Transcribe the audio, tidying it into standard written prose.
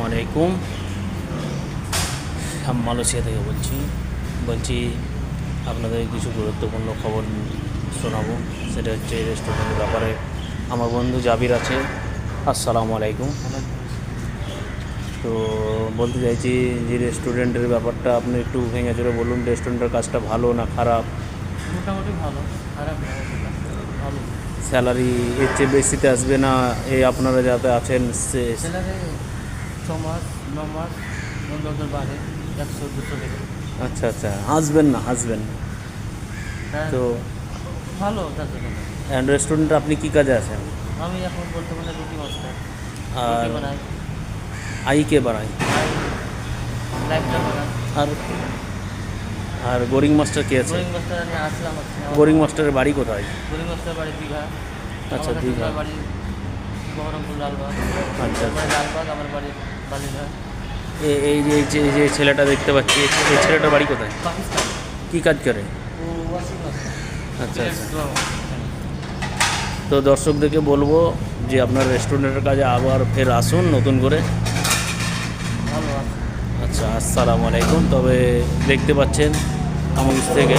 আলাইকুম। আমি মালয়েশিয়া থেকে বলছি আপনাদের কিছু গুরুত্বপূর্ণ খবর শোনাবো। সেটা হচ্ছে রেস্টুরেন্টের ব্যাপারে। আমার বন্ধু জাবির আছে। আসসালামু আলাইকুম। তো বলতে চাইছি যে রেস্টুরেন্টের ব্যাপারটা আপনি একটু ভেঙে চলে বলুন। রেস্টুরেন্টের কাজটা ভালো না খারাপ? মোটামুটি ভালো, খারাপ না, ভালো। স্যালারি এর চেয়ে বেশিতে আসবে না? এই আপনারা যাতে আছেন স্যালারি 6 মাস 9 মাস বন্ধুদের বাড়ে 100-200 টাকা। আচ্ছা আচ্ছা, হাসবেন না। হ্যাঁ, তো ভালো তাতে কোনো। রেস্টুরেন্টে আপনি কী কাজে আছেন? আমি এখন বর্তমানে রুটি মাস্টার, আর রুটি বানাই, আইকে বানাই লাইফটা বানাই। আর আর বোরিং মাস্টার কে আছে? বোরিং মাস্টার আমি আসলাম আজকে। বোরিং মাস্টারের বাড়ি কোথায়? বোরিং মাস্টার বাড়ি দীঘা। আচ্ছা, আমার দীঘা। বাড়ি বহরমপুর লালবাগ। আচ্ছা আচ্ছা। লালবাগ আমার বাড়ি বালিঘাট, এই যে ছেলেটা দেখতে পাচ্ছি, এই ছেলেটার বাড়ি কোথায়? পাকিস্তান। কী কাজ করে? ও ওয়াশিং মাস্টার। আচ্ছা আচ্ছা। তো দর্শকদেরকে বলবো যে আপনার রেস্টুরেন্টের কাজে আবার ফের আসুন নতুন করে। ভালো আছে। আচ্ছা, আসসালামু আলাইকুম। তবে দেখতে পাচ্ছেন আমার থেকে